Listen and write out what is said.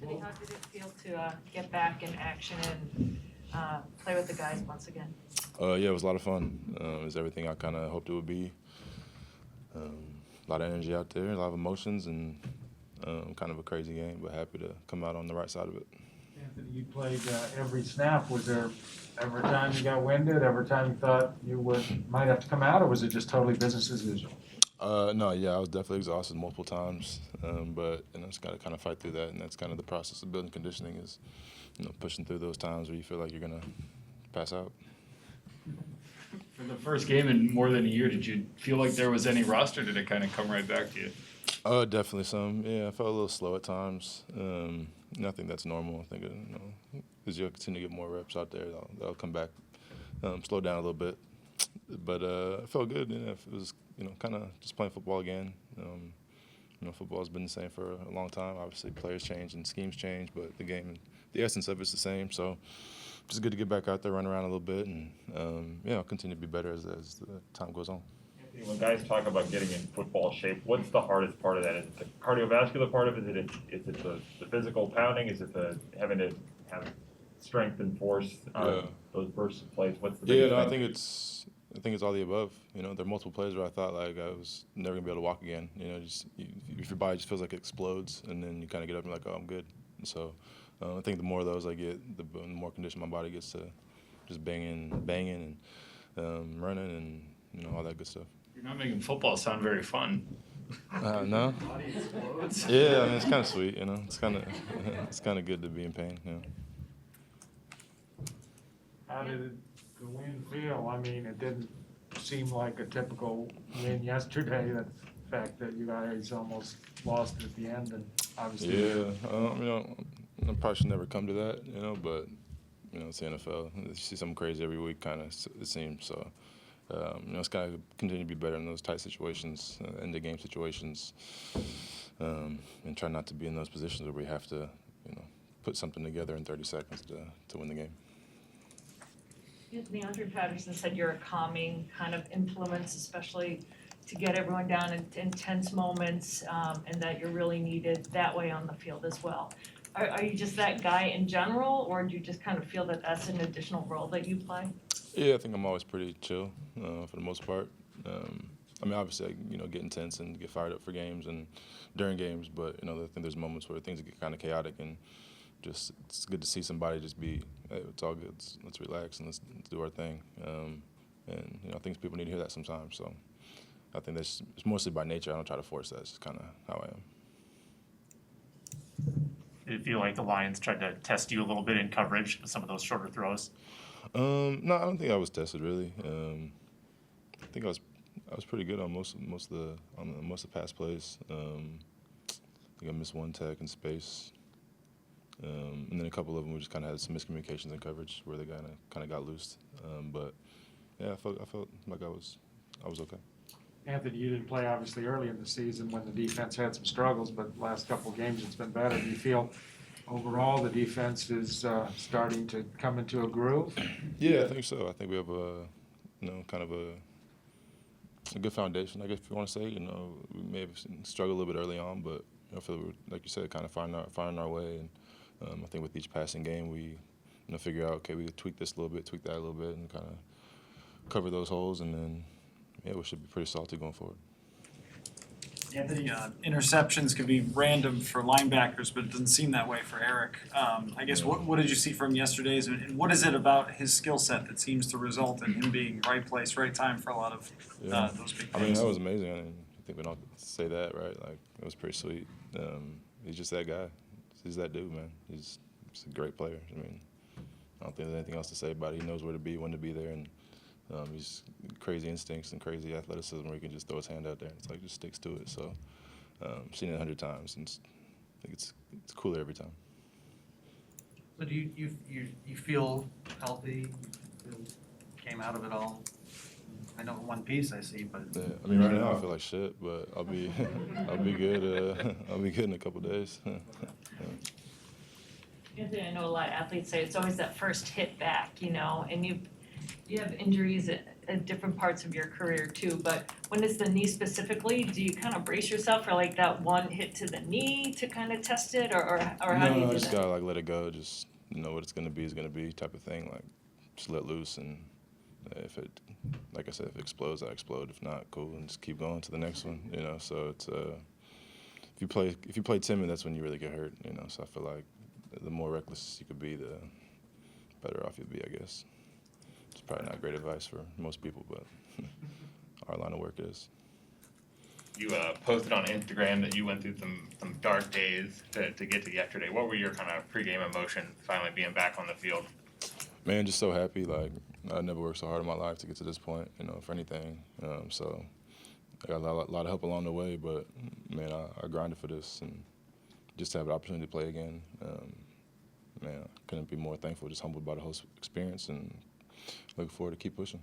Anthony, how did it feel to get back in action and play with the guys once again? Yeah, it was a lot of fun. It was everything I kind of hoped it would be. A lot of energy out there, a lot of emotions, and kind of a crazy game, but happy to come out on the right side of it. Anthony, you played every snap. Was there every time you got winded, every time you thought you might have to come out, or was it just totally business as usual? No, yeah, I was definitely exhausted multiple times, but just got to kind of fight through that, and that's kind of the process of building conditioning is, pushing through those times where you feel like you're gonna pass out. For the first game in more than a year, did you feel like there was any rust, or did it kind of come right back to you? Definitely some. Yeah, I felt a little slow at times. Nothing that's normal. I think as you'll continue to get more reps out there, that'll come back, slow down a little bit. But it felt good. It was kind of just playing football again. Football's been the same for a long time. Obviously, players change and schemes change, but the game, the essence of it's the same. So just good to get back out there, run around a little bit, and I'll continue to be better as the time goes on. Anthony, when guys talk about getting in football shape, what's the hardest part of that? Is it the cardiovascular part of it? Is it the physical pounding? Is it the having to have strength and force those bursts of plays? What's the biggest thing? I think it's all the above. There are multiple plays where I thought like I was never gonna be able to walk again. If your body just feels like it explodes, and then you kind of get up and you're like, oh, I'm good. And so I think the more of those I get, the more conditioned my body gets to just banging, and running, and all that good stuff. You're not making football sound very fun. No. Body explodes. Yeah, I mean it's kind of sweet. It's kind of good to be in pain. How did the win feel? I mean, it didn't seem like a typical win yesterday. The fact that you guys almost lost at the end, and obviously. Yeah, I probably should never come to that, but it's the NFL. You see something crazy every week, kind of it seems. So, it's kind of continue to be better in those tight situations, end of game situations, and try not to be in those positions where we have to, put something together in 30 seconds to win the game. Andre Patterson said you're a calming kind of influence, especially to get everyone down in tense moments, and that you're really needed that way on the field as well. Are you just that guy in general, or do you just kind of feel that that's an additional role that you play? Yeah, I think I'm always pretty chill for the most part. Obviously, I get intense and get fired up for games and during games, but I think there's moments where things get kind of chaotic, and just it's good to see somebody just be, hey, it's all good. Let's relax and let's do our thing. And I think people need to hear that sometimes. So I think it's mostly by nature. I don't try to force that. It's just kind of how I am. Did it feel like the Lions tried to test you a little bit in coverage with some of those shorter throws? No, I don't think I was tested really. I think I was pretty good on most of the pass plays. I think I missed one tech in space, and then a couple of them we just kind of had some miscommunications in coverage where the guy kind of got loose. But yeah, I felt like I was okay. Anthony, you didn't play obviously early in the season when the defense had some struggles, but last couple of games it's been better. Do you feel overall the defense is starting to come into a groove? Yeah, I think so. I think we have kind of a good foundation, I guess if you want to say. We may have struggled a little bit early on, but I feel like you said, kind of finding our way. And I think with each passing game, we figure out, okay, we tweak this a little bit, tweak that a little bit, and kind of cover those holes, and then we should be pretty salty going forward. Anthony, interceptions could be random for linebackers, but it doesn't seem that way for Eric. I guess what did you see from yesterday's, and what is it about his skill set that seems to result in him being right place, right time for a lot of those big plays? That was amazing. I think we don't say that, right? Like, it was pretty sweet. He's just that guy. He's that dude, man. He's a great player. I don't think there's anything else to say about it. He knows where to be, when to be there, and he's crazy instincts and crazy athleticism where he can just throw his hand out there. It's like just sticks to it. So I've seen it 100 times, and I think it's cooler every time. So do you feel healthy? You came out of it all? I know in one piece I see, but Yeah, right now I feel like shit, but I'll be good. I'll be good in a couple of days. Anthony, I know a lot of athletes say it's always that first hit back, and you have injuries at different parts of your career too, but when it's the knee specifically, do you kind of brace yourself for like that one hit to the knee to kind of test it, or how do you No, do I just that? gotta like let it go. Just what it's gonna be type of thing. Like just let loose, and if it, like I said, if it explodes, I explode. If not, cool, and just keep going to the next one. So it's if you play timid, that's when you really get hurt. So I feel like the more reckless you could be, the better off you'll be, I guess. It's probably not great advice for most people, but our line of work is. You posted on Instagram that you went through some dark days to get to yesterday. What were your kind of pregame emotions finally being back on the field? Man, just so happy. Like, I never worked so hard in my life to get to this point, for anything. So I got a lot of help along the way, but, man, I grinded for this. And just to have the opportunity to play again, man, I couldn't be more thankful, just humbled by the whole experience, and looking forward to keep pushing.